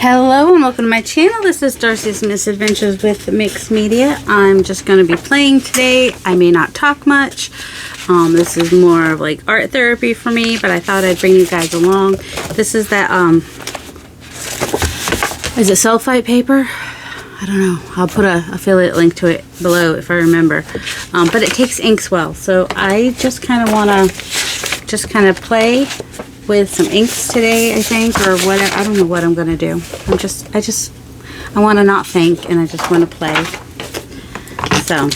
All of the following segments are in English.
Hello and welcome to my channel. This is Darcy's Misadventures with Mixed Media. I'm just going to be playing today. I may not talk much. This is more of like art therapy for me, but I thought I'd bring you guys along. This is that, is it sulfite paper? I don't know. I'll put a affiliate link to it below if I remember. But it takes inks well, so I just kind of want to just kind of play with some inks today, I think, or whatever. I don't know what I'm gonna do. I want to not think, and I just want to play. So,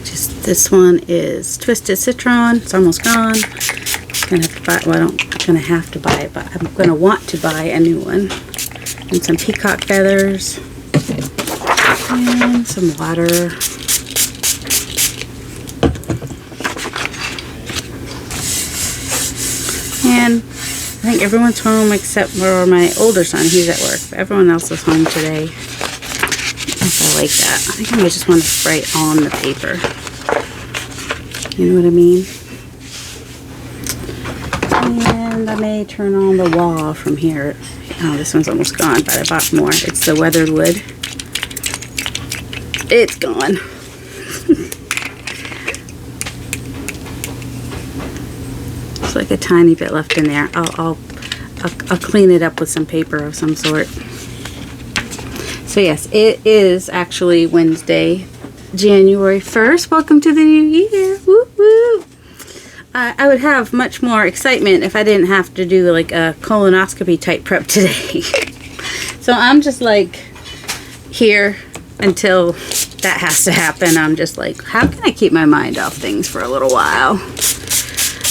just this one is Twisted Citron. It's almost gone. I'm gonna have to buy. Well, I'm gonna have to buy it, but I'm gonna want to buy a new one. And some peacock feathers, and some water. And I think everyone's home except for my older son. He's at work. But everyone else is home today. I like that. I think I just want to spray on the paper. You know what I mean? And I may turn on the wall from here. Oh, this one's almost gone, but I bought more. It's the weathered wood. It's gone. There's like a tiny bit left in there. I'll clean it up with some paper of some sort. So yes, it is actually Wednesday, January 1st. Welcome to the new year. Woo woo. I would have much more excitement if I didn't have to do like a colonoscopy type prep today. So I'm just like here until that has to happen. I'm just like, how can I keep my mind off things for a little while?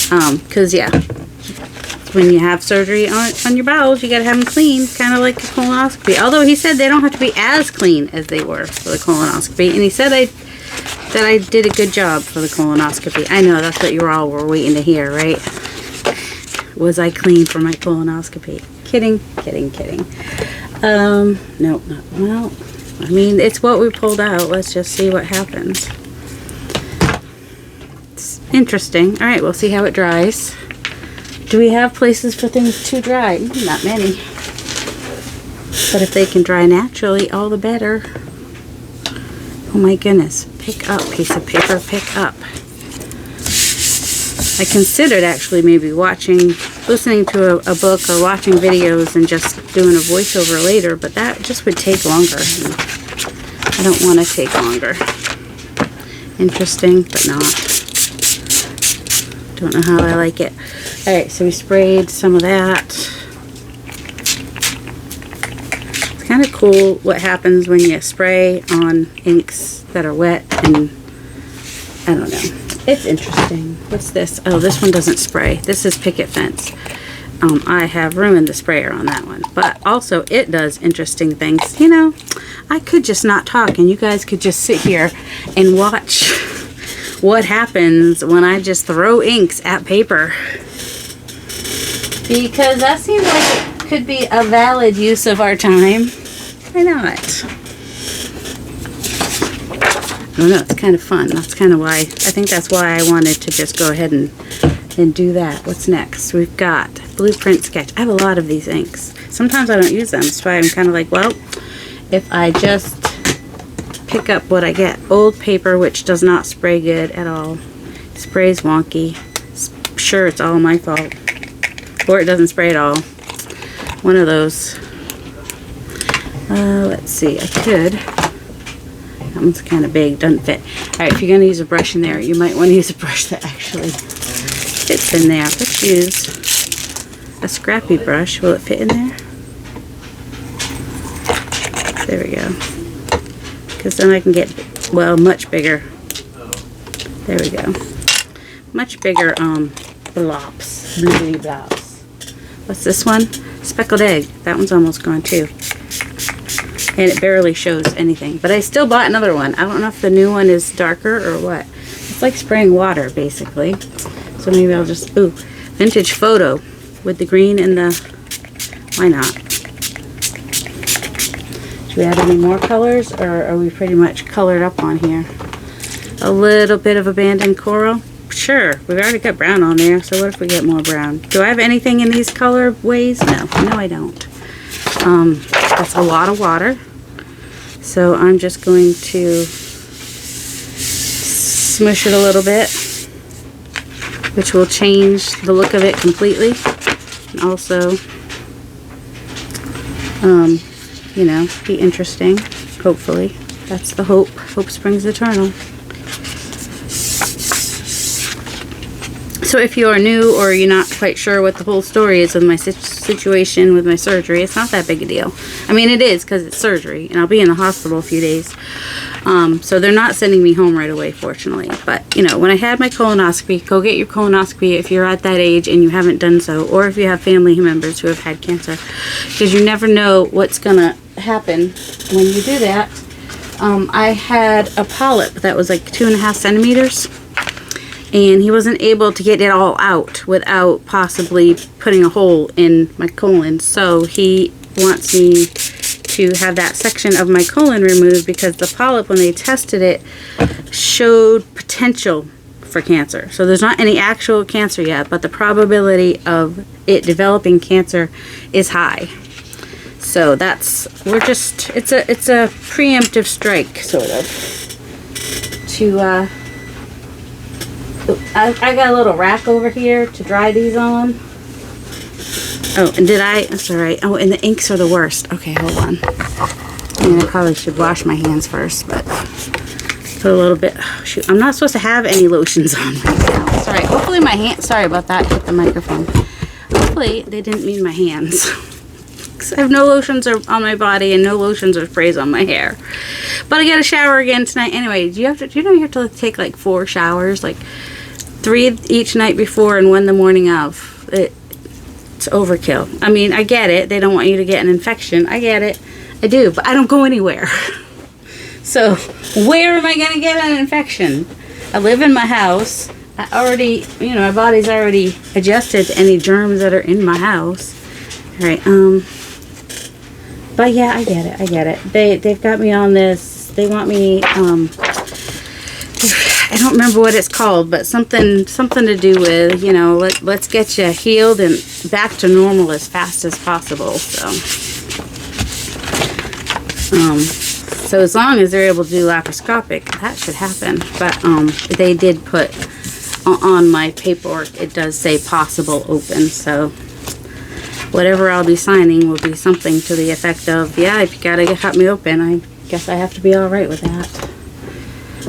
Because yeah, when you have surgery on your bowels, you gotta have them clean, kind of like a colonoscopy. Although he said they don't have to be as clean as they were for the colonoscopy, and he said that I did a good job for the colonoscopy. I know that's what you all were waiting to hear, right? Was I clean for my colonoscopy? Kidding, kidding, kidding. No, not well. I mean, it's what we pulled out. Let's just see what happens. Interesting. All right, we'll see how it dries. Do we have places for things to dry? Not many. But if they can dry naturally, all the better. Oh my goodness. Pick up, piece of paper, pick up. I considered actually maybe listening to a book or watching videos and just doing a voiceover later, but that just would take longer. I don't want to take longer. Interesting, but not. Don't know how I like it. Alright, so we sprayed some of that. It's kind of cool what happens when you spray on inks that are wet, and I don't know. It's interesting. What's this? Oh, this one doesn't spray. This is Picket Fence. I have ruined the sprayer on that one. But also, it does interesting things. You know, I could just not talk, and you guys could just sit here and watch what happens when I just throw inks at paper. Because that seems like it could be a valid use of our time. Why not? I don't know, it's kind of fun. That's kind of why, I think that's why I wanted to just go ahead and do that. What's next? We've got Blueprint Sketch. I have a lot of these inks. Sometimes I don't use them, so I'm kind of like, well, if I just pick up what I get. Old paper, which does not spray good at all. Sprays wonky. Sure, it's all my fault. Or it doesn't spray at all. One of those. Let's see. I could. That one's kind of big. Doesn't fit. Alright, if you're going to use a brush in there, you might want to use a brush that actually fits in there. Let's use a scrappy brush. Will it fit in there? There we go. Because then I can get, well, much bigger. There we go. Much bigger blobs. Blue blobs. What's this one? Speckled Egg. That one's almost gone too. And it barely shows anything. But I still bought another one. I don't know if the new one is darker or what. It's like spraying water, basically. So maybe I'll just, ooh, Vintage Photo with the green and the, why not? Do we have any more colors, or are we pretty much colored up on here? A little bit of Abandoned Coral. Sure, we've already got brown on there, so what if we get more brown? Do I have anything in these color ways? No, I don't. That's a lot of water. So I'm just going to smush it a little bit, which will change the look of it completely. And also, you know, be interesting, hopefully. That's the hope. Hope springs eternal. So if you are new or you're not quite sure what the whole story is of my situation with my surgery, it's not that big a deal. I mean, it is because it's surgery, and I'll be in the hospital a few days. So they're not sending me home right away, fortunately. But, you know, when I had my colonoscopy, go get your colonoscopy if you're at that age and you haven't done so, or if you have family members who have had cancer, because you never know what's going to happen when you do that. I had a polyp that was like 2.5 centimeters. And he wasn't able to get it all out without possibly putting a hole in my colon. So he wants me to have that section of my colon removed because the polyp, when they tested it, showed potential for cancer. So there's not any actual cancer yet, but the probability of it developing cancer is high. So it's a preemptive strike, sort of, to, I got a little rack over here to dry these on. Oh, and that's alright. Oh, and the inks are the worst. Okay, hold on. I mean, I probably should wash my hands first, but put a little bit. Oh, shoot, I'm not supposed to have any lotions on right now. Sorry, hopefully my hands, sorry about that, hit the microphone. Hopefully they didn't mean my hands. Because I have no lotions on my body and no lotions or sprays on my hair. But I got to shower again tonight. Anyway, do you know you have to take like 4 showers? Like 3 each night before and 1 the morning of. It's overkill. I mean, I get it. They don't want you to get an infection. I get it. I do. But I don't go anywhere. So where am I going to get an infection? I live in my house. I already, you know, my body's already adjusted to any germs that are in my house. All right. But yeah, I get it. I get it. They've got me on this. They want me, I don't remember what it's called, but something to do with, you know, let's get you healed and back to normal as fast as possible. So as long as they're able to do laparoscopic, that should happen. But they did put on my paperwork, it does say possible open. So whatever I'll be signing will be something to the effect of, yeah, if you gotta cut me open, I guess I have to be all right with that.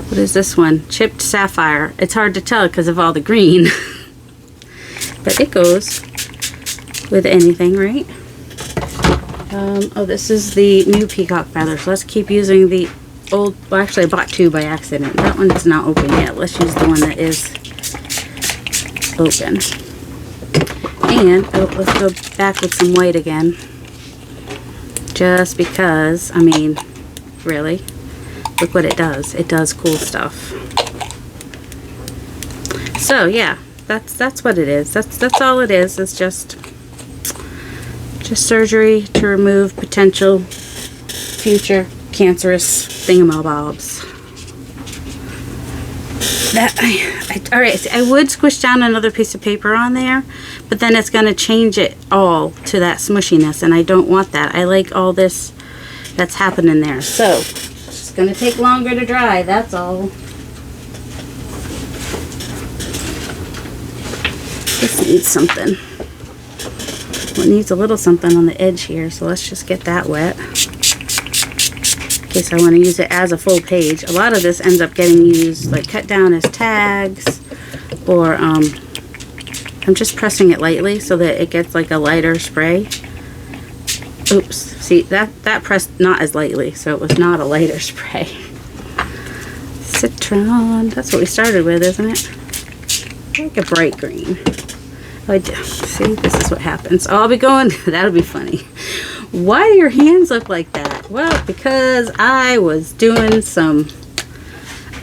What is this one? Chipped sapphire. It's hard to tell because of all the green. But it goes with anything, right? Oh, this is the new peacock feather. So let's keep using the old, well, actually I bought 2 by accident. That one is not open yet. Let's use the one that is open. And let's go back with some white again. Just because, I mean, really, look what it does. It does cool stuff. So yeah, that's what it is. That's all it is. It's just surgery to remove potential future cancerous thingamabobs. Alright, I would squish down another piece of paper on there, but then it's going to change it all to that smushiness, and I don't want that. I like all this that's happening there. So, it's going to take longer to dry, that's all. This needs something. Well, it needs a little something on the edge here, so let's just get that wet. In case I want to use it as a full page. A lot of this ends up getting used, like cut down as tags, or I'm just pressing it lightly so that it gets like a lighter spray. Oops, see, that pressed not as lightly, so it was not a lighter spray. Citron, that's what we started with, isn't it? Like a bright green. Oh, see, this is what happens. Oh, I'll be going, that'll be funny. Why do your hands look like that? Well, because I was doing some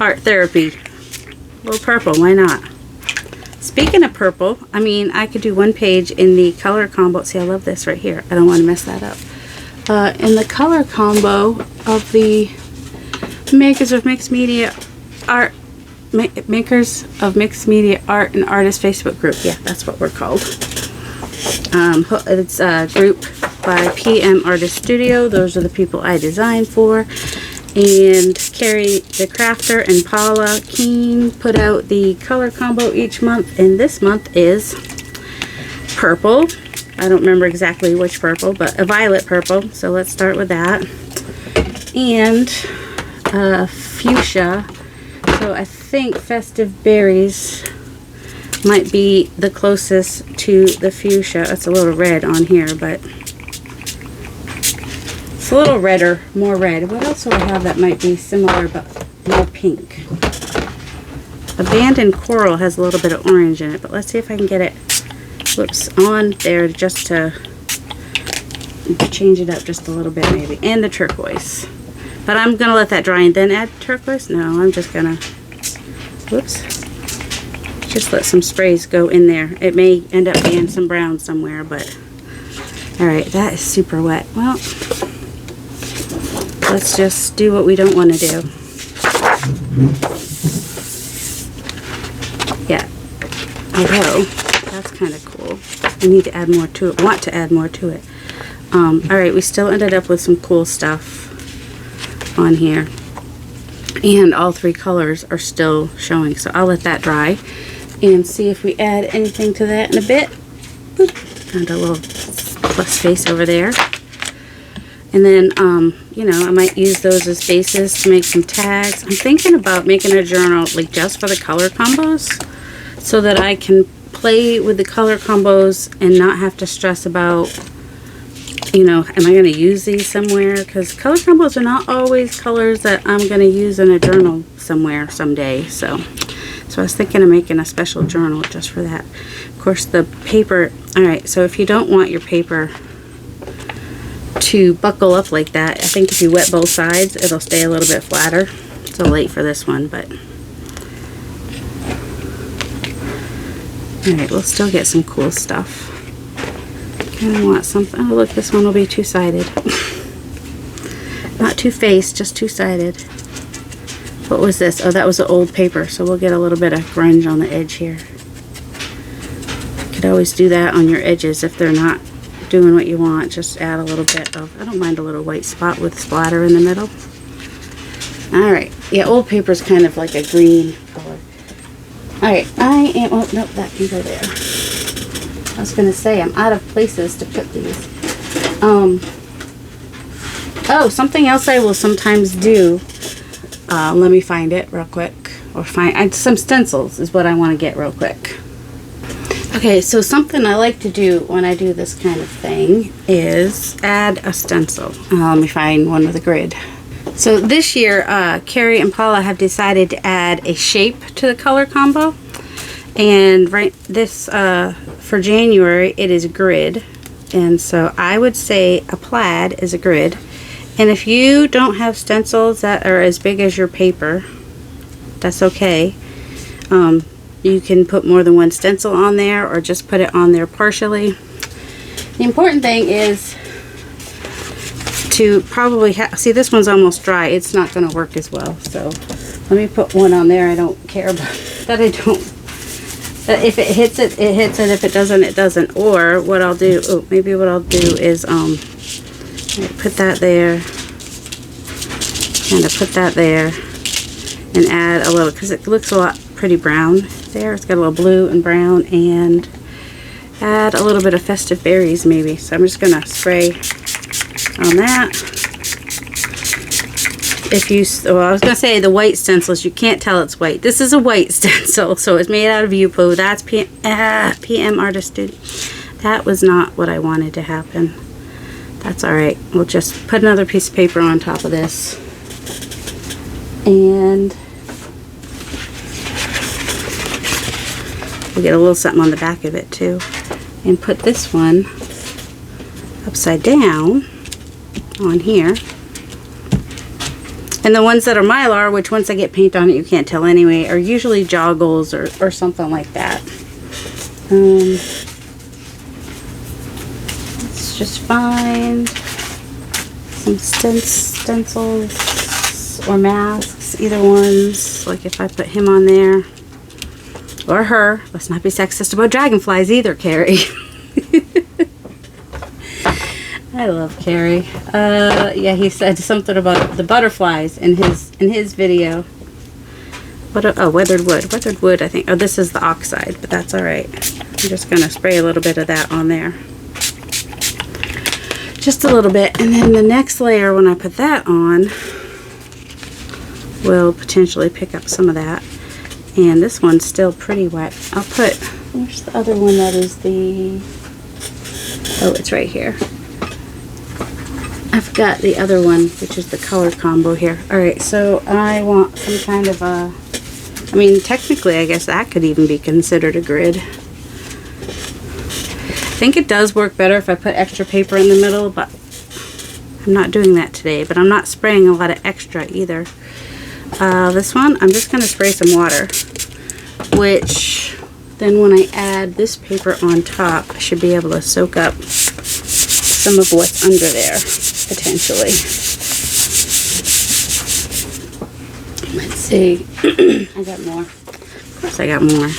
art therapy. A little purple, why not? Speaking of purple, I mean, I could do 1 page in the color combo. See, I love this right here. I don't want to mess that up. In the color combo of the Makers of Mixed Media Art, Makers of Mixed Media Art and Artists Facebook group. Yeah, that's what we're called. It's a group by PM Artist Studio. Those are the people I designed for. And Carrie the Crafter and Paula Keene put out the color combo each month, and this month is purple. I don't remember exactly which purple, but a violet purple. So let's start with that. And fuchsia. So I think Festive Berries might be the closest to the fuchsia. It's a little red on here, but it's a little redder, more red. What else do I have that might be similar but more pink? Abandoned Coral has a little bit of orange in it, but let's see if I can get it, whoops, on there just to change it up just a little bit maybe. And the turquoise. But I'm going to let that dry and then add turquoise. No, I'm just going to, whoops, just let some sprays go in there. It may end up being some brown somewhere, but alright, that is super wet. Well, let's just do what we don't want to do. Yeah, although that's kind of cool. I need to add more to it, want to add more to it. Alright, we still ended up with some cool stuff on here, and all three colors are still showing, so I'll let that dry and see if we add anything to that in a bit. Boop. Found a little plus space over there, and then you know, I might use those as bases to make some tags. I'm thinking about making a journal like just for the color combos, so that I can play with the color combos and not have to stress about, you know, am I going to use these somewhere? Because color combos are not always colors that I'm going to use in a journal somewhere someday. So I was thinking of making a special journal just for that. Of course, the paper, alright, so if you don't want your paper to buckle up like that, I think if you wet both sides, it'll stay a little bit flatter. It's a little late for this one, but alright, we'll still get some cool stuff. Kind of want something. Oh, look, this one will be two-sided. Not two-faced, just two-sided. What was this? Oh, that was the old paper, so we'll get a little bit of grunge on the edge here. You could always do that on your edges if they're not doing what you want. Just add a little bit of, I don't mind a little white spot with splatter in the middle. Alright, yeah, old paper is kind of like a green color. Alright, I am, oh, nope, that can go there. I was going to say, I'm out of places to put these. Oh, something else I will sometimes do. Let me find it real quick. Or find some stencils is what I want to get real quick. Okay, so something I like to do when I do this kind of thing is add a stencil. Let me find one with a grid. So this year, Carrie and Paula have decided to add a shape to the color combo. And right this for January it is a grid, and so I would say a plaid is a grid. And if you don't have stencils that are as big as your paper, that's okay. You can put more than one stencil on there or just put it on there partially. The important thing is to probably see, this one's almost dry, it's not going to work as well, so let me put one on there. I don't care about that. I don't. If it hits it, it hits it. If it doesn't, it doesn't. Or what I'll do, oh, maybe what I'll do is put that there, kind of put that there, and add a little, because it looks a lot pretty brown there. It's got a little blue and brown, and add a little bit of Festive Berries maybe. So I'm just going to spray on that. If you, well, I was going to say the white stencils, you can't tell it's white. This is a white stencil, so it's made out of Yupo. That's PM Artist Studio. That was not what I wanted to happen. That's alright. We'll just put another piece of paper on top of this. And we'll get a little something on the back of it too. And put this one upside down on here. And the ones that are Mylar, which once I get paint on it you can't tell anyway, are usually joggles or something like that. Let's just find some stencils or masks, either ones. Like if I put him on there, or her. Let's not be sexist about dragonflies either, Carrie. I love Carrie. Yeah, he said something about the butterflies in his video. Oh, weathered wood. Weathered wood, I think. Oh, this is the oxide, but that's all right. I'm just going to spray a little bit of that on there. Just a little bit. And then the next layer, when I put that on, will potentially pick up some of that. And this one's still pretty wet. I'll put, where's the other one that is the, oh, it's right here. I've got the other one, which is the color combo here. Alright, so I want some kind of a, I mean, technically, I guess that could even be considered a grid. I think it does work better if I put extra paper in the middle, but I'm not doing that today. But I'm not spraying a lot of extra either. This one, I'm just going to spray some water, which then when I add this paper on top, I should be able to soak up some of what's under there, potentially. Let's see. I got more. Of course I got more.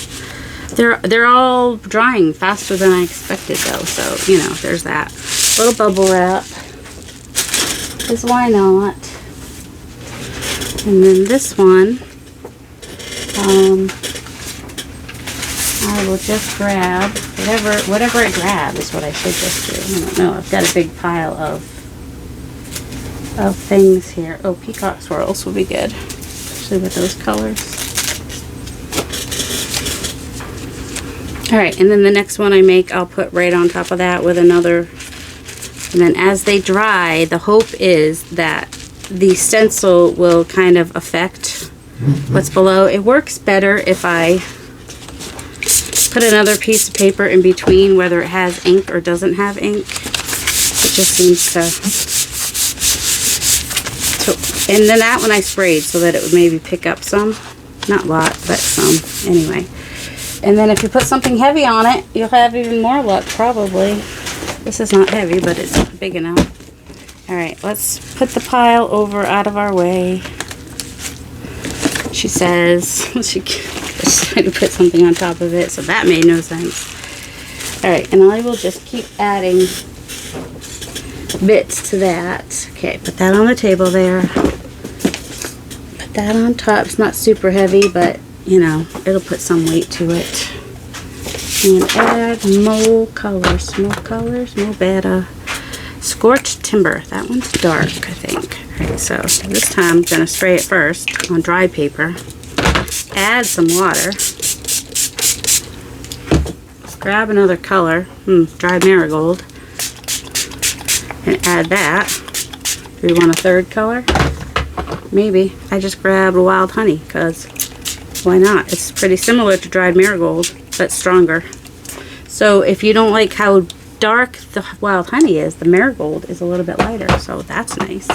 They're all drying faster than I expected though, so you know, there's that. Little bubble wrap. Because why not? And then this one, I will just grab whatever I grab is what I should just do. I don't know. I've got a big pile of things here. Oh, peacock swirls will be good, especially with those colors. Alright, and then the next one I make, I'll put right on top of that with another. And then as they dry, the hope is that the stencil will kind of affect what's below. It works better if I put another piece of paper in between, whether it has ink or doesn't have ink. It just seems to and then that one I sprayed so that it would maybe pick up some. Not a lot, but some. Anyway. And then if you put something heavy on it, you'll have even more luck, probably. This is not heavy, but it's big enough. Alright, let's put the pile over out of our way. She says she's trying to put something on top of it, so that made no sense. Alright, and I will just keep adding bits to that. Okay, put that on the table there. Put that on top. It's not super heavy, but you know, it'll put some weight to it. And add more colors, more better. Scorched Timber. That one's dark, I think. Alright, so this time I'm going to spray it first on dry paper. Add some water. Grab another color, dried marigold, and add that. Do we want a third color? Maybe. I just grabbed wild honey, because why not? It's pretty similar to dried marigold, but stronger. So if you don't like how dark the wild honey is, the marigold is a little bit lighter, so that's nice.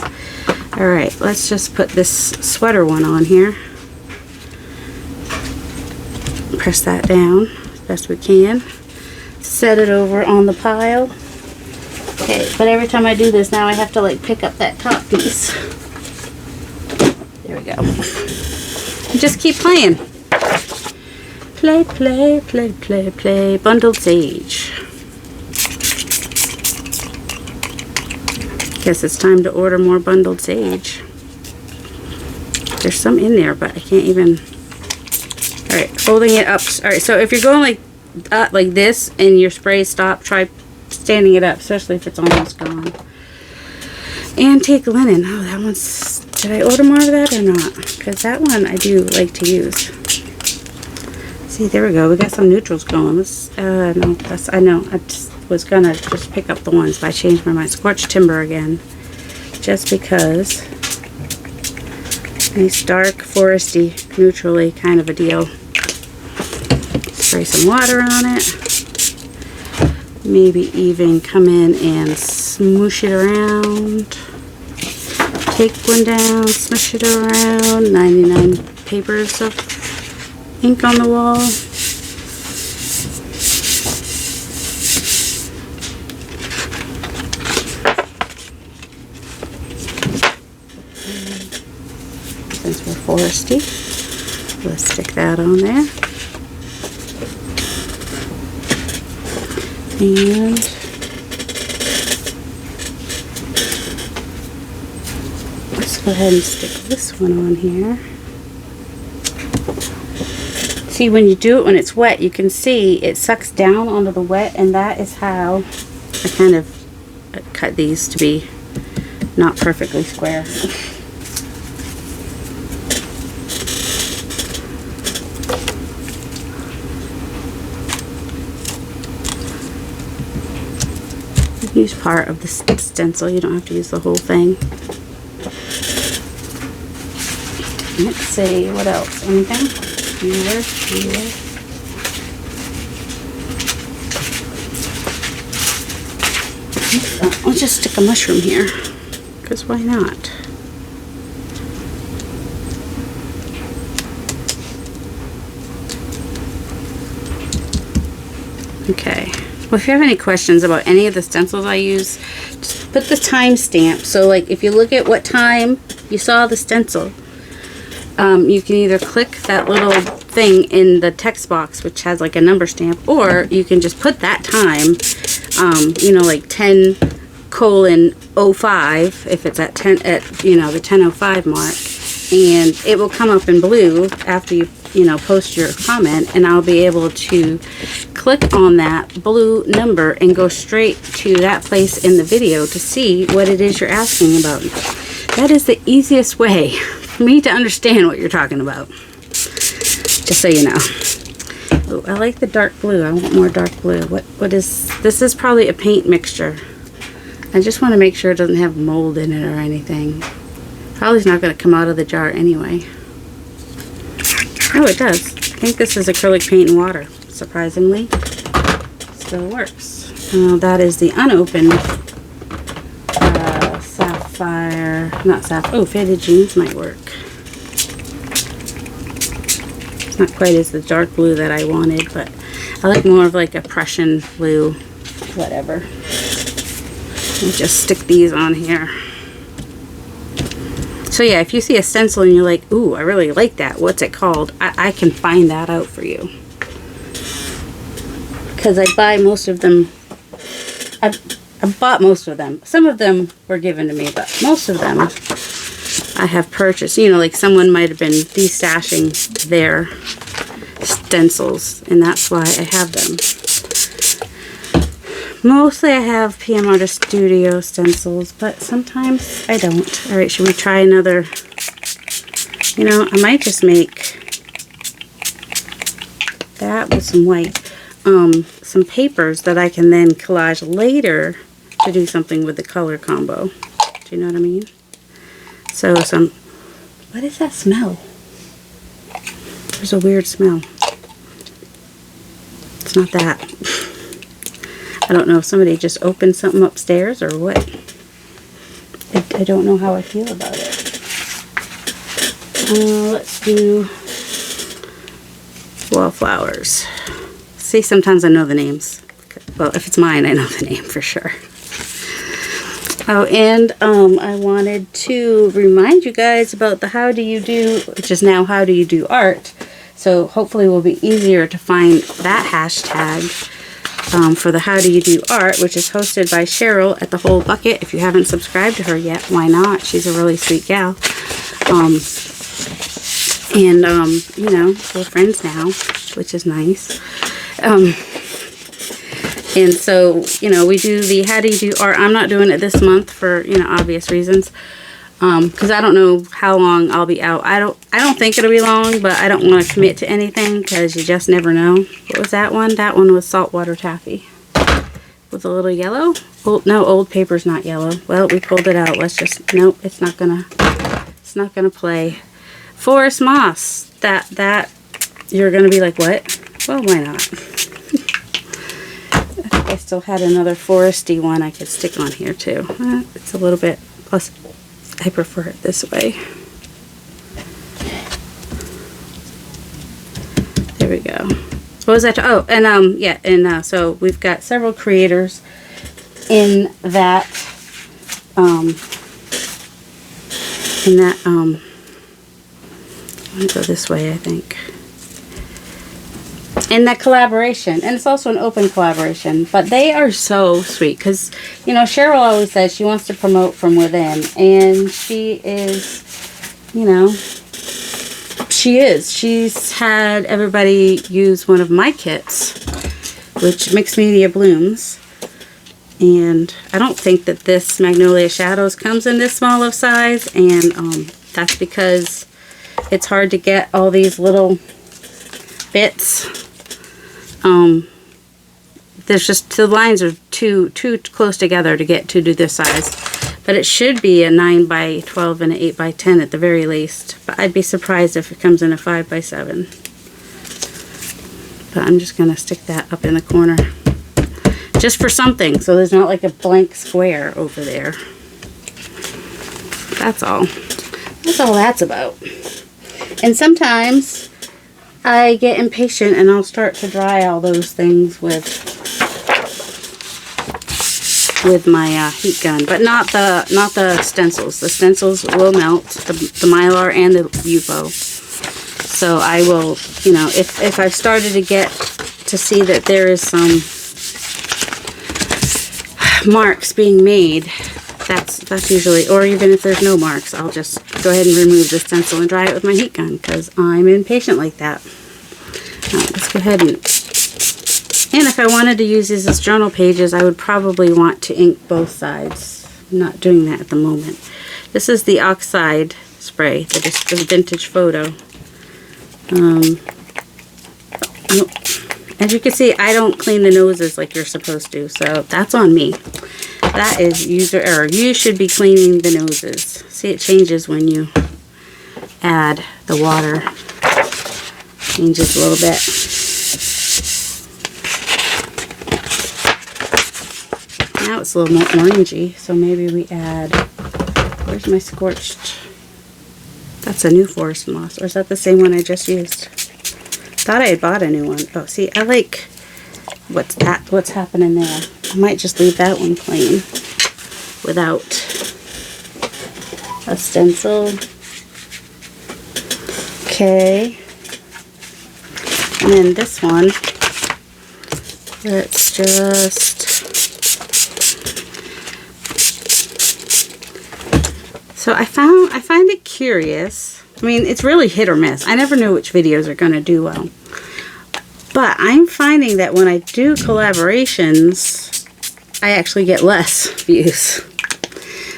Alright, let's just put this sweater one on here. Press that down as best we can. Set it over on the pile. Okay, but every time I do this now I have to like pick up that top piece. There we go. And just keep playing. Play, play, play, play, play. Bundled sage. Guess it's time to order more bundled sage. There's some in there, but I can't even. Alright, holding it up. Alright, so if you're going like this and your spray stop, try standing it up, especially if it's almost gone. Antique linen. Oh, that one's. Did I order more of that or not? Because that one I do like to use. See, there we go. We got some neutrals going. Let's, no, that's, I know. I just was gonna just pick up the ones, but I changed my mind. Scorched Timber again. Just because. Nice dark, foresty, neutrally kind of a deal. Spray some water on it. Maybe even come in and smoosh it around. Take one down, smush it around. 99 papers of ink on the wall. Since we're foresty, let's stick that on there. And Let's go ahead and stick this one on here. See, when you do it when it's wet, you can see it sucks down onto the wet, and that is how I kind of cut these to be not perfectly square. Use part of the stencil, you don't have to use the whole thing. Let's see, what else? Anything? Anywhere? I'll just stick a mushroom here, because why not? Okay. Well, if you have any questions about any of the stencils I use, just put the timestamp. So, like, if you look at what time you saw the stencil, you can either click that little thing in the text box, which has like a number stamp, or you can just put that time, you know, like 10:05, if it's at 10 at, you know, the 10:05 mark, and it will come up in blue after you know, post your comment, and I'll be able to click on that blue number and go straight to that place in the video to see what it is you're asking about. That is the easiest way for me to understand what you're talking about. Just so you know. Oh, I like the dark blue. I want more dark blue. What is this? Is probably a paint mixture. I just want to make sure it doesn't have mold in it or anything. Probably not going to come out of the jar anyway. Oh, it does. I think this is acrylic paint and water. Surprisingly, still works. That is the unopened sapphire. Not sapphire. Oh, faded jeans might work. It's not quite as the dark blue that I wanted, but I like more of like a Prussian blue, whatever. Let me just stick these on here. So yeah, if you see a stencil and you're like, ooh, I really like that, what's it called? I can find that out for you. Because I buy most of them. I bought most of them. Some of them were given to me, but most of them I have purchased. You know, like someone might have been destashing their stencils, and that's why I have them. Mostly I have PM Artist Studio stencils, but sometimes I don't. Alright, should we try another? You know, I might just make that with some white. Some papers that I can then collage later to do something with the color combo. Do you know what I mean? So what is that smell? There's a weird smell. It's not that. I don't know if somebody just opened something upstairs or what. I don't know how I feel about it. Let's do wallflowers. See, sometimes I know the names. Well, if it's mine, I know the name for sure. Oh, and I wanted to remind you guys about the How Do You Do, which is now How Do You Do Art. So hopefully it will be easier to find that hashtag for the How Do You Do Art, which is hosted by Sharyl at the Whole Bucket. If you haven't subscribed to her yet, why not? She's a really sweet gal. You know, we're friends now, which is nice. And so, you know, we do the How Do You Do Art. I'm not doing it this month for, you know, obvious reasons. Because I don't know how long I'll be out. I don't think it'll be long, but I don't want to commit to anything because you just never know. What was that one? That one was saltwater taffy with a little yellow. No, old paper's not yellow. Well, we pulled it out. Let's just, nope, it's not gonna play. Forest moss. That you're gonna be like, what? Well, why not? I still had another foresty one I could stick on here too. It's a little bit, plus I prefer it this way. There we go. What was that? Oh, and yeah, and so we've got several creators in that I'm gonna go this way, I think. in that collaboration, and it's also an open collaboration, but they are so sweet because, you know, Sharyl always says she wants to promote from within, and she is, you know, she's had everybody use one of my kits, which Mixed Media Blooms, and I don't think that this Magnolia Shadows comes in this small of size, and that's because it's hard to get all these little bits. There's just, the lines are too close together to get to do this size. But it should be a 9 by 12 and an 8 by 10 at the very least. But I'd be surprised if it comes in a 5 by 7. But I'm just going to stick that up in the corner. Just for something, so there's not like a blank square over there. That's all. That's all that's about. And sometimes I get impatient and I'll start to dry all those things with my heat gun, but not the stencils. The stencils will melt, the Mylar and the UFO. So I will, you know, if I've started to get to see that there is some marks being made, that's usually, or even if there's no marks, I'll just go ahead and remove the stencil and dry it with my heat gun because I'm impatient like that. Let's go ahead and if I wanted to use these as journal pages, I would probably want to ink both sides. I'm not doing that at the moment. This is the oxide spray, the vintage photo. As you can see, I don't clean the noses like you're supposed to, so that's on me. That is user error. You should be cleaning the noses. See, it changes when you add the water. Changes a little bit. Now it's a little more orangey, so maybe we add, where's my scorched? That's a new forest moss, or is that the same one I just used? Thought I had bought a new one. Oh, see, I like what's happening there. I might just leave that one plain without a stencil. Okay. And then this one, let's just, so I find it curious. I mean, it's really hit or miss. I never know which videos are going to do well. But I'm finding that when I do collaborations, I actually get less views.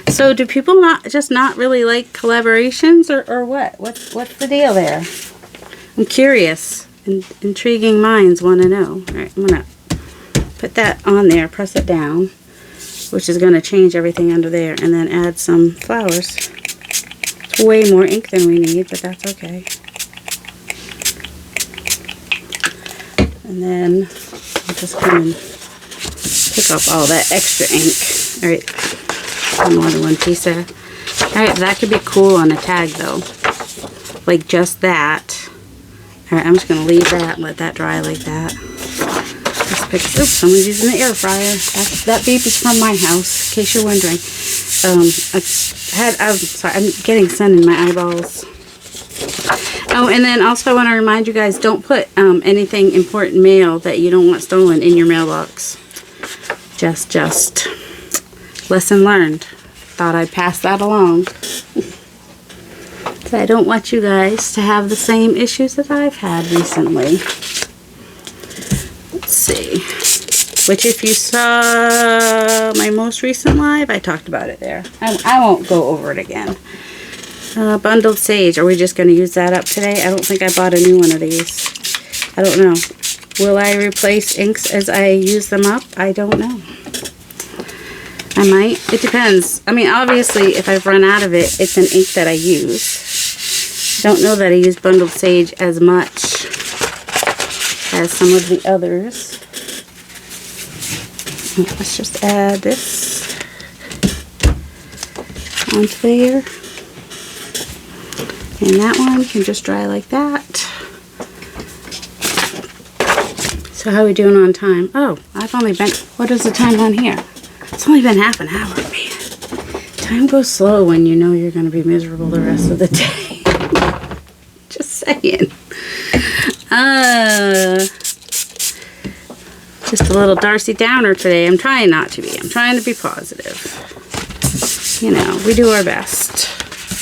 So do people not really like collaborations, or what? What's the deal there? I'm curious. Intriguing minds want to know. Alright, I'm going to put that on there, press it down, which is going to change everything under there, and then add some flowers. It's way more ink than we need, but that's okay. And then I'll just come and pick up all that extra ink. Alright, more than one piece there. Alright, that could be cool on a tag though. Like just that. Alright, I'm just going to leave that and let that dry like that. Just pick, oops, someone's using the air fryer. That beep is from my house, in case you're wondering. I'm sorry, I'm getting sun in my eyeballs. Oh, and then also I want to remind you guys, don't put anything important mail that you don't want stolen in your mailbox. Just lesson learned. Thought I'd pass that along. So I don't want you guys to have the same issues that I've had recently. Let's see. Which, if you saw my most recent live, I talked about it there. I won't go over it again. Bundled sage. Are we just going to use that up today? I don't think I bought a new one of these. I don't know. Will I replace inks as I use them up? I don't know. I might. It depends. I mean, obviously, if I've run out of it, it's an ink that I use. Don't know that I use bundled sage as much as some of the others. Let's just add this onto there. And that one can just dry like that. So how are we doing on time? Oh, I've only been, what is the time on here? It's only been half an hour, man. Time goes slow when you know you're going to be miserable the rest of the day. Just saying. little Darcy Downer today. I'm trying not to be. I'm trying to be positive. You know, we do our best.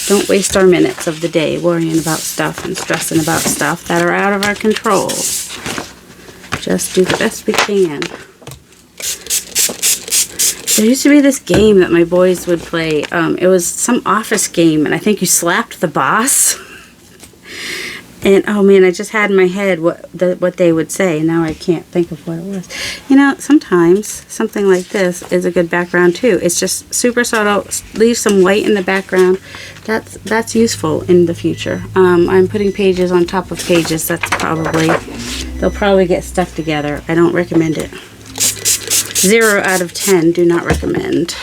Don't waste our minutes of the day worrying about stuff and stressing about stuff that are out of our control. Just do the best we can. There used to be this game that my boys would play. It was some office game, and I think you slapped the boss. And oh man, I just had in my head what they would say. Now I can't think of what it was. You know, sometimes something like this is a good background too. It's just super subtle. Leave some white in the background. That's useful in the future. I'm putting pages on top of pages. They'll probably get stuck together. I don't recommend it. 0 out of 10. Do not recommend.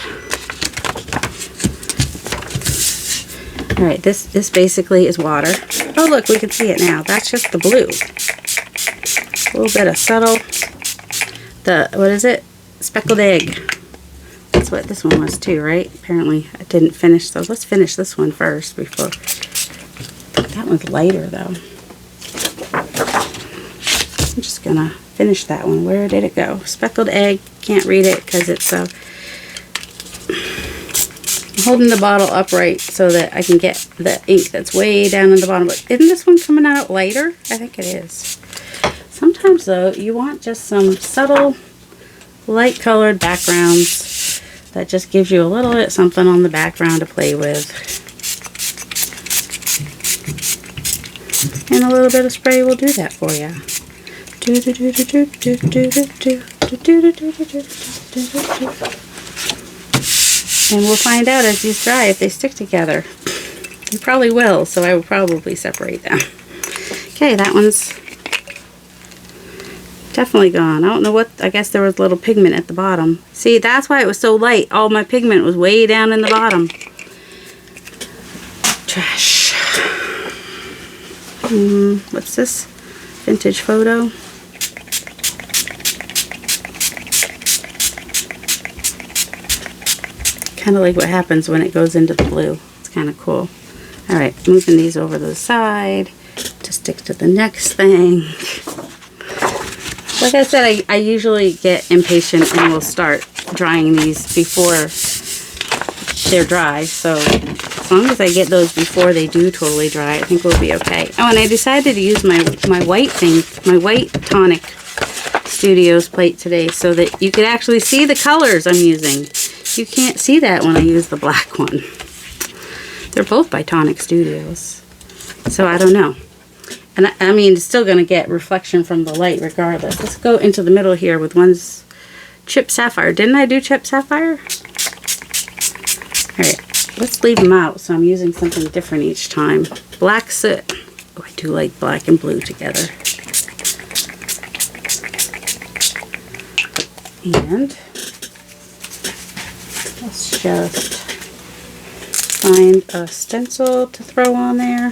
All right, this basically is water. Oh, look, we can see it now. That's just the blue. A little bit of subtle, what is it? Speckled egg. That's what this one was too, right? Apparently, I didn't finish those. Let's finish this one first before. That one's lighter, though. I'm just going to finish that one. Where did it go? Speckled egg. Can't read it because it's holding the bottle upright so that I can get the ink that's way down in the bottom. But isn't this one coming out lighter? I think it is. Sometimes though, you want just some subtle, light colored backgrounds that just gives you a little bit something on the background to play with. And a little bit of spray will do that for you. And we'll find out as these dry if they stick together. You probably will, so I will probably separate them. Okay, that one's definitely gone. I don't know what, I guess there was a little pigment at the bottom. See, that's why it was so light. All my pigment was way down in the bottom. Trash. What's this? Vintage photo. Kind of like what happens when it goes into the blue. It's kind of cool. Alright, moving these over to the side to stick to the next thing. Like I said, I usually get impatient and will start drying these before they're dry. So as long as I get those before they do totally dry, I think we'll be okay. Oh, and I decided to use my white thing, my white Tonic Studios plate today so that you could actually see the colors I'm using. You can't see that when I use the black one. They're both by Tonic Studios. So I don't know. And I mean, it's still going to get reflection from the light regardless. Let's go into the middle here with one's Chip Sapphire. Didn't I do Chip Sapphire? Alright, let's leave them out so I'm using something different each time. Black Soot. Oh, I do like black and blue together. And let's just find a stencil to throw on there,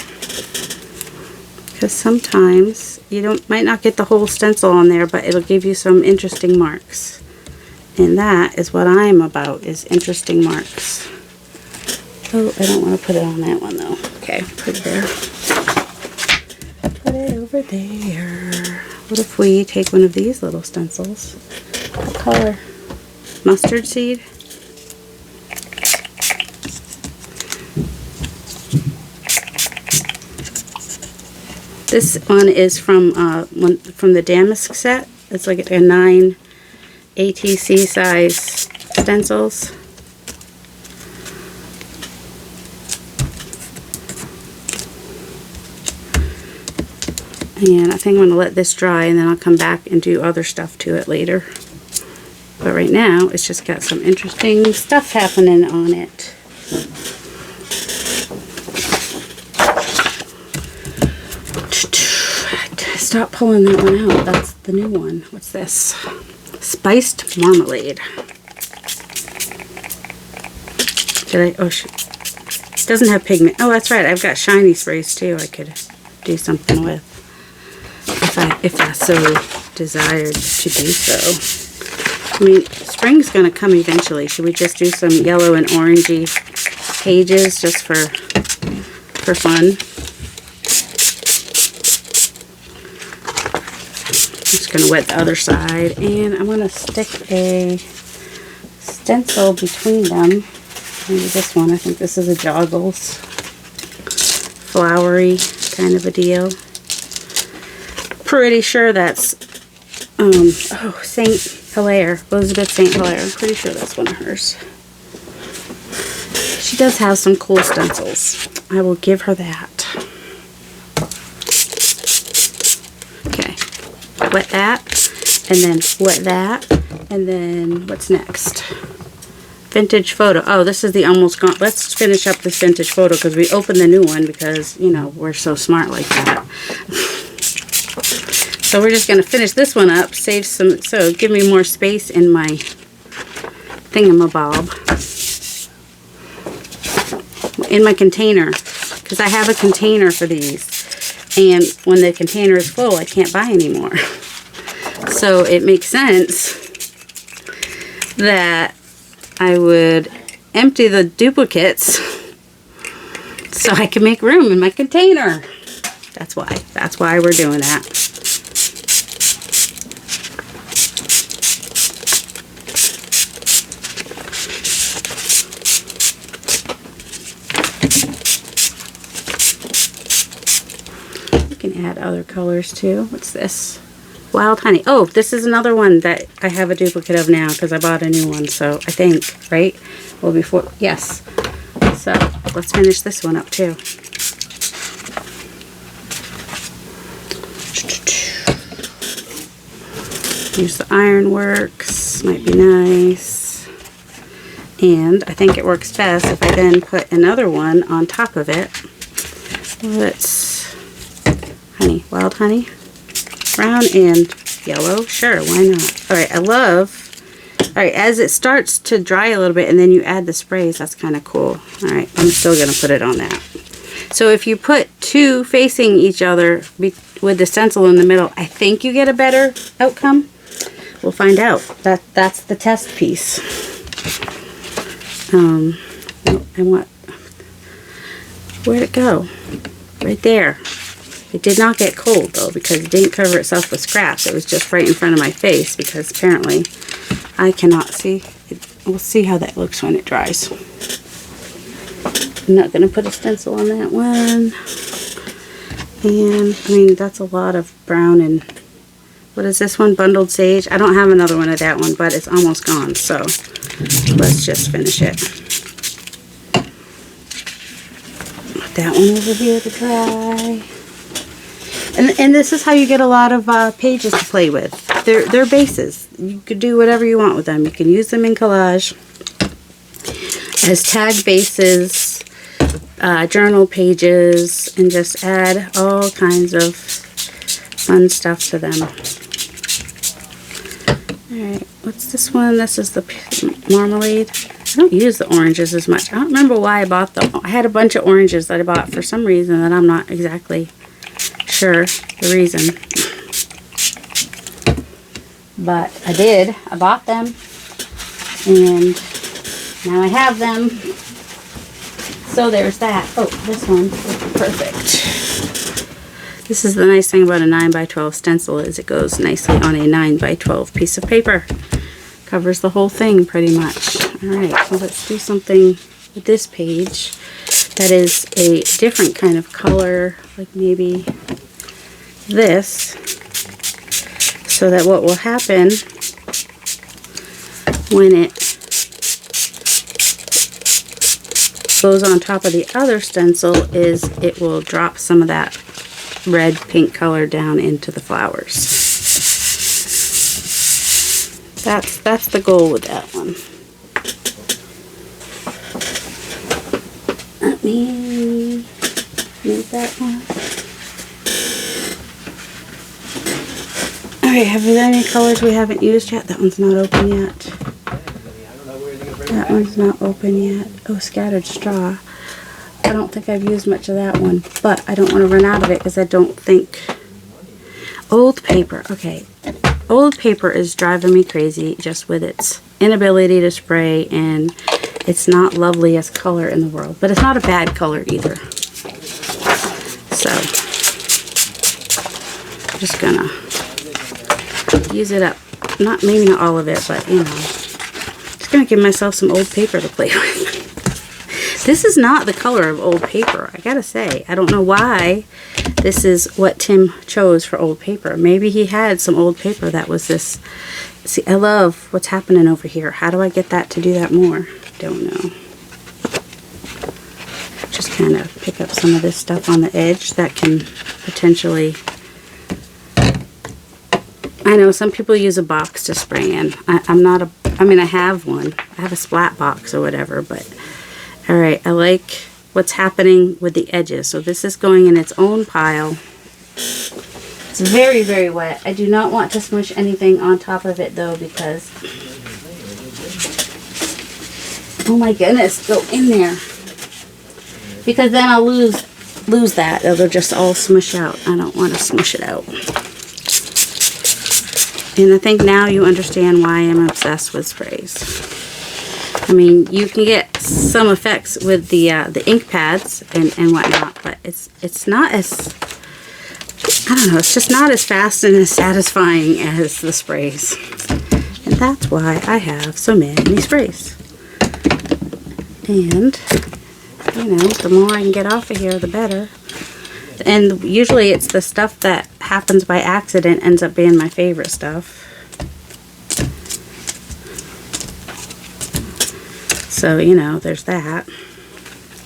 because sometimes you might not get the whole stencil on there, but it'll give you some interesting marks, and that is what I'm about, is interesting marks. Oh, I don't want to put it on that one though. Okay, put it there. Put it over there. What if we take one of these little stencils? What color? Mustard seed? This one is from the Damask set. It's like a 9 ATC size stencils. And I think I'm going to let this dry and then I'll come back and do other stuff to it later. But right now it's just got some interesting stuff happening on it. Stop pulling that one out. That's the new one. What's this? Spiced marmalade. Did I? Oh, it doesn't have pigment. Oh, that's right. I've got shiny sprays too. I could do something with if I so desired to do so. I mean, spring's gonna come eventually. Should we just do some yellow and orangey pages just for fun? just going to wet the other side, and I'm going to stick a stencil between them. Maybe this one. I think this is a Joggles flowery kind of a deal. Pretty sure that's Saint Hilaire, Elizabeth Saint Hilaire. I'm pretty sure that's one of hers. She does have some cool stencils. I will give her that. Okay, wet that, and then wet that, and then what's next? Vintage photo. Oh, this is the almost gone. Let's finish up this vintage photo because we opened the new one because, you know, we're so smart like that. So we're just going to finish this one up, save some, so give me more space in my thingamabob. In my container, because I have a container for these, and when the container is full I can't buy anymore. So it makes sense that I would empty the duplicates so I can make room in my container. That's why we're doing that. Add other colors too. What's this? Wild Honey. Oh, this is another one that I have a duplicate of now because I bought a new one. So I think, right? Well, before, yes. So let's finish this one up too. Use the Ironworks. Might be nice. And I think it works best if I then put another one on top of it. Let's honey, wild honey, brown and yellow. Sure, why not? All right, I love. All right, as it starts to dry a little bit, and then you add the sprays. That's kind of cool. All right, I'm still gonna put it on that. So if you put two facing each other with the stencil in the middle, I think you get a better outcome. We'll find out. That's the test piece. I want. Where'd it go? Right there. It did not get cold though because it didn't cover itself with scraps. It was just right in front of my face because apparently I cannot see. We'll see how that looks when it dries. I'm not going to put a stencil on that one. And I mean, that's a lot of brown and what is this one? Bundled Sage. I don't have another one of that one, but it's almost gone. So let's just finish it. Put that one over here to dry. And this is how you get a lot of pages to play with. They're bases. You could do whatever you want with them. You can use them in collage as tag bases, journal pages, and just add all kinds of fun stuff to them. Alright, what's this one? This is the marmalade. I don't use the oranges as much. I don't remember why I bought them. I had a bunch of oranges that I bought for some reason that I'm not exactly sure the reason, but I did. I bought them and now I have them, so there's that. Oh, this one is perfect. This is the nice thing about a 9x12 stencil is it goes nicely on a 9x12 piece of paper. Covers the whole thing pretty much. Alright, so let's do something with this page that is a different kind of color, like maybe this, so that what will happen when it goes on top of the other stencil is it will drop some of that red pink color down into the flowers. That's the goal with that one. Let me move that one. Alright, have there any colors we haven't used yet? That one's not open yet. That one's not open yet. Oh, Scattered Straw. I don't think I've used much of that one, but I don't want to run out of it because I don't think... Old paper. Okay. Old paper is driving me crazy just with its inability to spray, and it's not loveliest color in the world, but it's not a bad color either. So, I'm just gonna use it up. Maybe not all of it, but you know. Just gonna give myself some old paper to play with. This is not the color of old paper, I gotta say. I don't know why this is what Tim chose for old paper. Maybe he had some old paper that was this. See, I love what's happening over here. How do I get that to do that more? Don't know. Just kind of pick up some of this stuff on the edge that can potentially... I know some people use a box to spray in. I'm not a... I mean, I have one. I have a splat box or whatever, but... Alright, I like what's happening with the edges. So this is going in its own pile. It's very, very wet. I do not want to smush anything on top of it, though, because... Oh my goodness, go in there. Because then I'll lose that. It'll just all smush out. I don't want to smush it out. And I think now you understand why I'm obsessed with sprays. I mean, you can get some effects with the ink pads and whatnot, but it's not as, I don't know, it's just not as fast and as satisfying as the sprays. And that's why I have so many sprays. And, you know, the more I can get off of here, the better. And usually it's the stuff that happens by accident ends up being my favorite stuff. So, you know, there's that.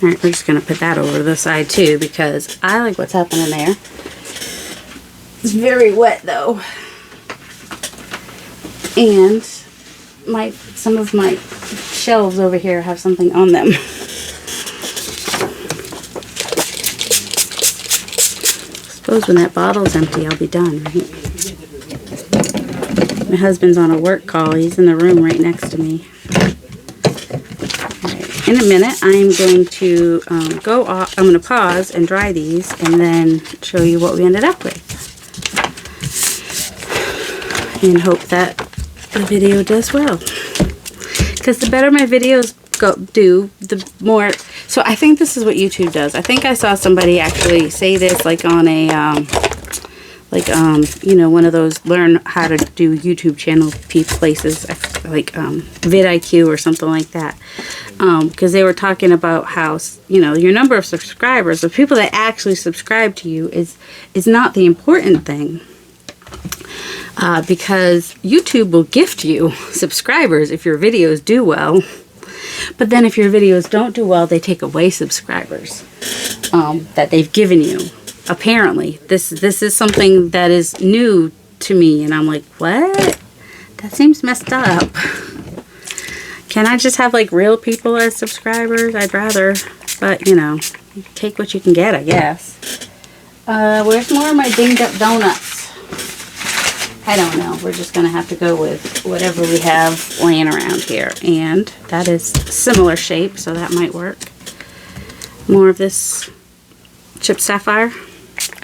Alright, we're just going to put that over to the side too because I like what's happening there. It's very wet though. And some of my shelves over here have something on them. Suppose when that bottle's empty, I'll be done, right? My husband's on a work call. He's in the room right next to me. Right. In a minute, I'm going to go off. I'm going to pause and dry these and then show you what we ended up with. And hope that the video does well. Because the better my videos do, the more... So I think this is what YouTube does. I think I saw somebody actually say this like on a... you know, one of those learn how to do YouTube channel places, like vidIQ or something like that. Because they were talking about how, you know, your number of subscribers, the people that actually subscribe to you is not the important thing. Because YouTube will gift you subscribers if your videos do well. But then if your videos don't do well, they take away subscribers that they've given you. Apparently, this is something that is new to me, and I'm like, what? That seems messed up. Can I just have like real people as subscribers? I'd rather, but you know, take what you can get, I guess. Where's more of my dinged up donuts? I don't know. We're just gonna have to go with whatever we have laying around here, and that is similar shape, so that might work. More of this chipped sapphire.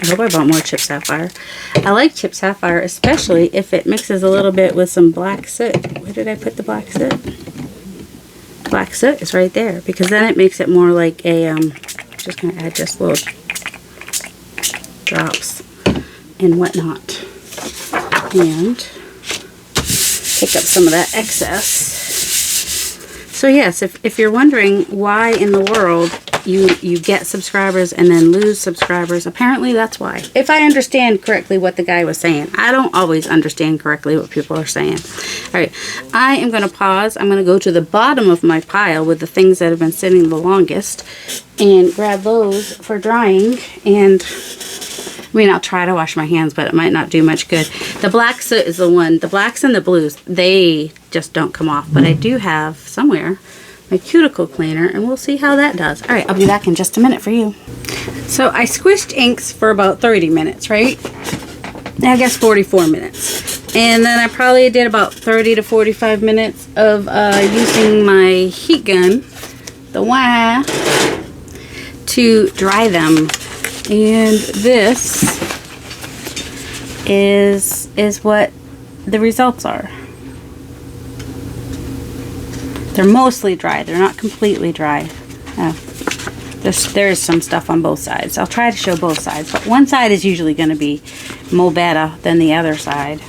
I hope I bought more chipped sapphire. I like chipped sapphire, especially if it mixes a little bit with some black soot. Where did I put the black soot? Black soot is right there, because then it makes it more like a, just going to add just little drops and whatnot. And pick up some of that excess. So yes, if you're wondering why in the world you get subscribers and then lose subscribers, apparently that's why. If I understand correctly what the guy was saying. I don't always understand correctly what people are saying. Alright, I am going to pause. I'm going to go to the bottom of my pile with the things that have been sitting the longest and grab those for drying. And I mean, I'll try to wash my hands, but it might not do much good. The black soot is the one. The blacks and the blues, they just don't come off. But I do have somewhere my cuticle cleaner, and we'll see how that does. All right, I'll be back in just a minute for you. So I squished inks for about 30 minutes, right? I guess 44 minutes. And then I probably did about 30 to 45 minutes of using my heat gun, the wire, to dry them. And this is what the results are. They're mostly dry. They're not completely dry. There's some stuff on both sides. I'll try to show both sides, but one side is usually going to be more better than the other side.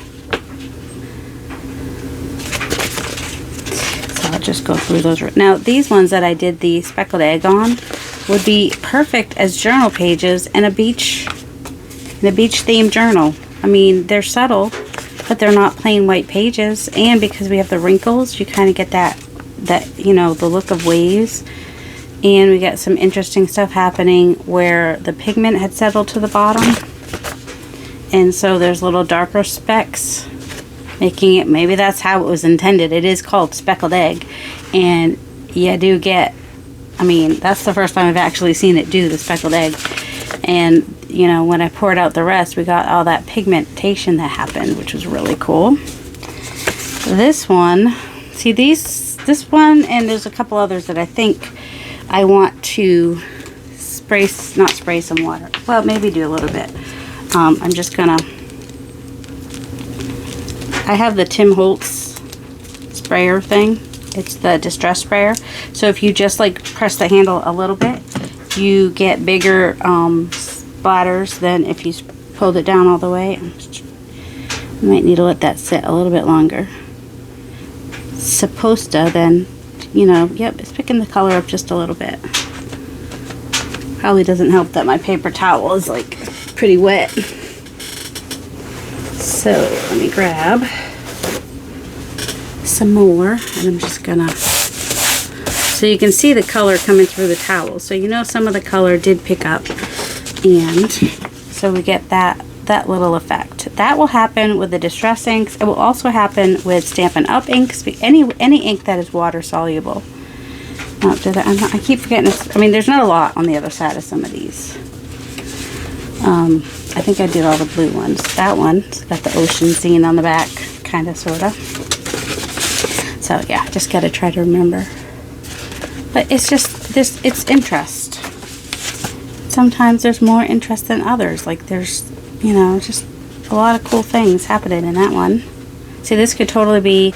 just go through those. Now, these ones that I did the speckled egg on would be perfect as journal pages in a beach themed journal. I mean, they're subtle, but they're not plain white pages. And because we have the wrinkles, you kind of get that, you know, the look of waves. And we got some interesting stuff happening where the pigment had settled to the bottom. And so there's little darker specks, making it, maybe that's how it was intended. It is called speckled egg. And you do get, I mean, that's the first time I've actually seen it do the speckled egg. And, you know, when I poured out the rest, we got all that pigmentation that happened, which was really cool. This one, see this one, and there's a couple others that I think I want to not spray some water. Well, maybe do a little bit. I'm just gonna, I have the Tim Holtz sprayer thing. It's the distress sprayer. So if you just like press the handle a little bit, you get bigger splatters than if you pulled it down all the way. You might need to let that sit a little bit longer. It's supposed to then, you know, yep, it's picking the color up just a little bit. Probably doesn't help that my paper towel is like pretty wet. So let me grab some more, and I'm just gonna, so you can see the color coming through the towel. So you know some of the color did pick up, and so we get that little effect. That will happen with the distress inks. It will also happen with Stampin' Up! Inks, any ink that is water soluble. Oh, I keep forgetting this. I mean, there's not a lot on the other side of some of these. I think I did all the blue ones. That one's got the ocean scene on the back, kind of, sort of. So yeah, just got to try to remember. But it's just this, it's interest. Sometimes there's more interest than others. Like there's, you know, just a lot of cool things happening in that one. See, this could totally be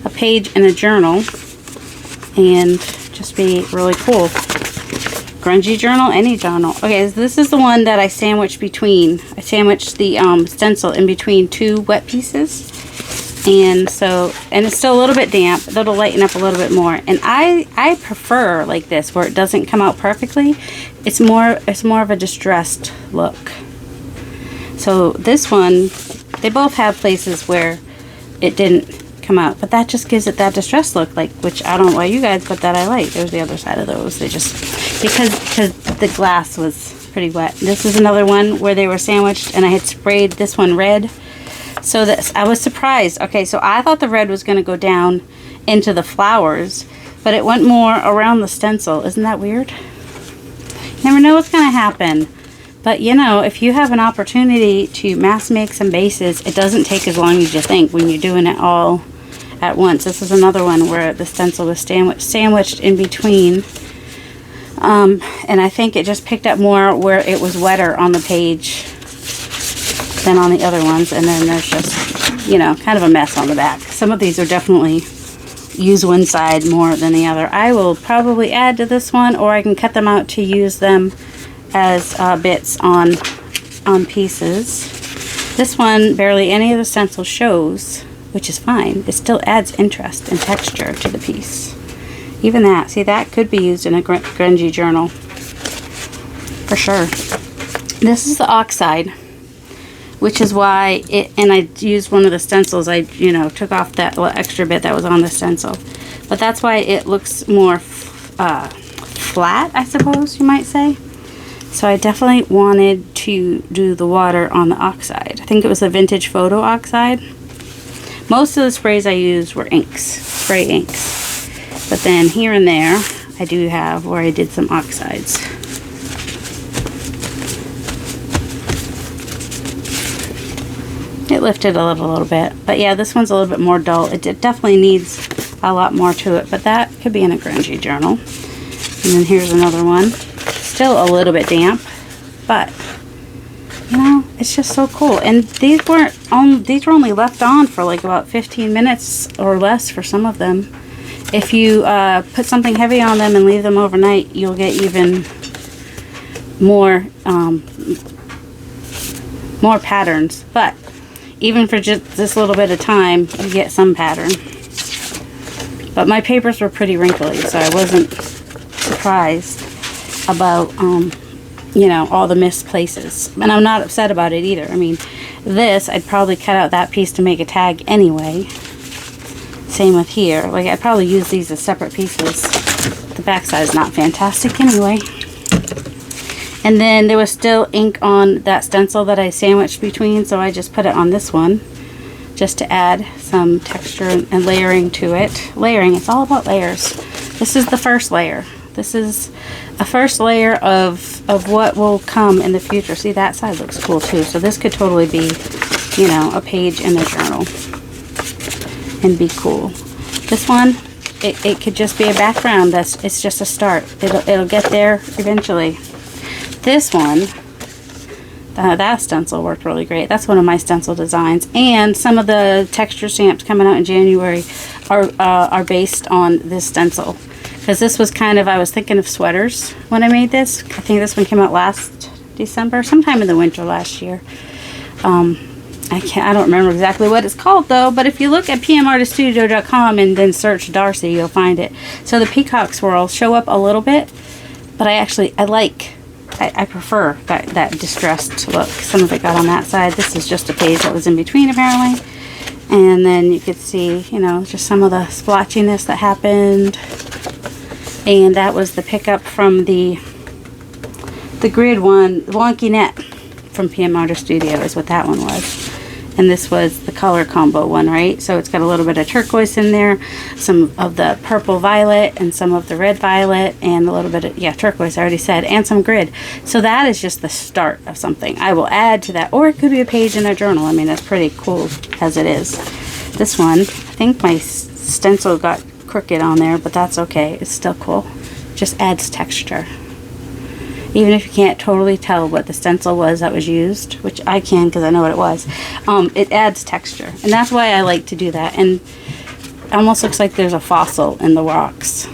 a page in a journal and just be really cool. Grungy journal, any journal. Okay, so this is the one that I sandwiched between. I sandwiched the stencil in between two wet pieces. And so, and it's still a little bit damp. That'll lighten up a little bit more. And I prefer like this, where it doesn't come out perfectly. It's more of a distressed look. So this one, they both have places where it didn't come out, but that just gives it that distressed look, like, which I don't know why you guys, but that I like. There's the other side of those. They just, because the glass was pretty wet. This is another one where they were sandwiched, and I had sprayed this one red. So that I was surprised. Okay, so I thought the red was going to go down into the flowers, but it went more around the stencil. Isn't that weird? You never know what's going to happen. But you know, if you have an opportunity to mass make some bases, it doesn't take as long as you think when you're doing it all at once. This is another one where the stencil was sandwiched in between. And I think it just picked up more where it was wetter on the page than on the other ones. And then there's just, you know, kind of a mess on the back. Some of these are definitely use one side more than the other. I will probably add to this one, or I can cut them out to use them as bits on pieces. This one, barely any of the stencil shows, which is fine. It still adds interest and texture to the piece. Even that, see, that could be used in a grungy journal for sure. This is the oxide, which is why it, and I used one of the stencils. I, you know, took off that little extra bit that was on the stencil, but that's why it looks more flat, I suppose you might say. So I definitely wanted to do the water on the oxide. I think it was a vintage photo oxide. Most of the sprays I used were inks, spray inks. But then here and there, I do have where I did some oxides. It lifted a little bit. But yeah, this one's a little bit more dull. It definitely needs a lot more to it. But that could be in a grungy journal. And then here's another one. Still a little bit damp, but you know, it's just so cool. And these were only left on for like about 15 minutes or less for some of them. If you put something heavy on them and leave them overnight, you'll get even more more patterns. But even for just this little bit of time, you get some pattern. But my papers were pretty wrinkly, so I wasn't surprised about, you know, all the missed places. And I'm not upset about it either. I mean, this, I'd probably cut out that piece to make a tag anyway. Same with here. Like, I'd probably use these as separate pieces. The backside is not fantastic anyway. And then there was still ink on that stencil that I sandwiched between, so I just put it on this one just to add some texture and layering to it. Layering, it's all about layers. This is the first layer. This is a first layer of what will come in the future. See, that side looks cool too. So this could totally be, you know, a page in a journal and be cool. This one, it could just be a background. It's just a start. It'll get there eventually. This one, that stencil worked really great. That's one of my stencil designs. And some of the texture stamps coming out in January are based on this stencil. Because this was kind of, I was thinking of sweaters when I made this. I think this one came out last December, sometime in the winter last year. I don't remember exactly what it's called though, but if you look at pmartiststudio.com and then search Darcy, you'll find it. So the peacock swirls show up a little bit, but I prefer that distressed look. Some of it got on that side. This is just a page that was in between apparently. And then you could see, you know, just some of the splotchiness that happened. And that was the pickup from the grid one, Wonky Net from PM Artist Studio is what that one was. And this was the color combo one, right? So it's got a little bit of turquoise in there, some of the purple violet and some of the red violet and a little bit of, yeah, turquoise I already said, and some grid. So that is just the start of something. I will add to that, or it could be a page in a journal. I mean, that's pretty cool as it is. This one, I think my stencil got crooked on there, but that's okay. It's still cool. Just adds texture. Even if you can't totally tell what the stencil was that was used, which I can because I know what it was, it adds texture. And that's why I like to do that. And it almost looks like there's a fossil in the rocks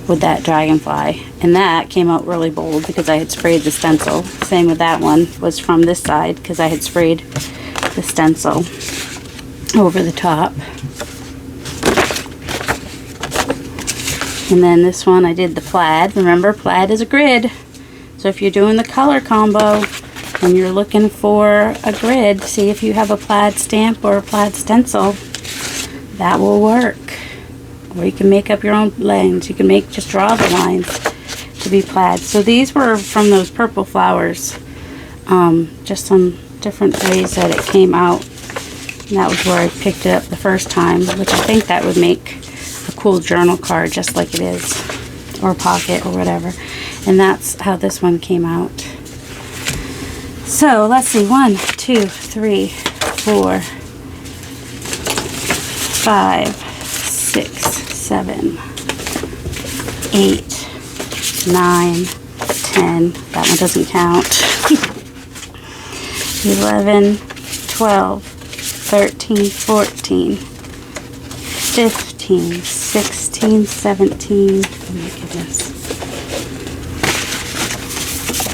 with that dragonfly. And that came out really bold because I had sprayed the stencil. Same with that one, was from this side because I had sprayed the stencil over the top. And then this one I did the plaid. Remember, plaid is a grid. So if you're doing the color combo and you're looking for a grid, see if you have a plaid stamp or a plaid stencil. That will work. Or you can make up your own lines. You can just draw the lines to be plaid. So these were from those purple flowers. Just some different ways that it came out. And that was where I picked it up the first time, which I think that would make a cool journal card just like it is, or pocket or whatever. And that's how this one came out. So let's see, 1, 2, 3, 4, 5, 6, 7, 8, 9, 10. That one doesn't count. 11, 12, 13, 14, 15, 16, 17, oh my goodness,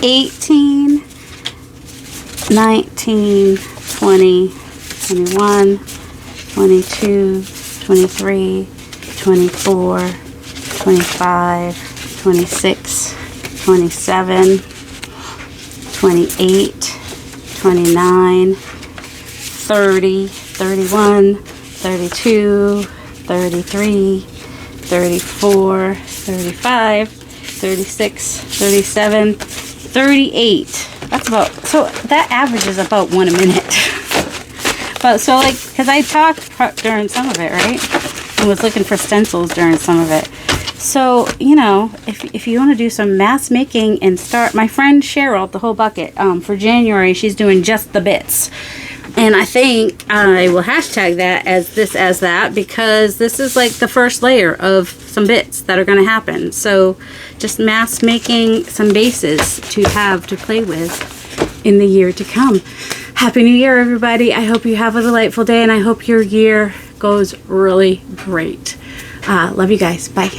18, 19, 20, 21, 22, 23, 24, 25, 26, 27, 28, 29, 30, 31, 32, 33, 34, 35, 36, 37, 38. That's about, so that averages about 1 a minute. But so like, because I talked during some of it, right? And was looking for stencils during some of it. So, you know, if you want to do some mass making and start, my friend Sharyl, the whole bucket, for January, she's doing just the bits. And I think I will hashtag that as that, because this is like the first layer of some bits that are going to happen. So just mass making some bases to have to play with in the year to come. Happy New Year, everybody. I hope you have a delightful day, and I hope your year goes really great. Love you guys. Bye.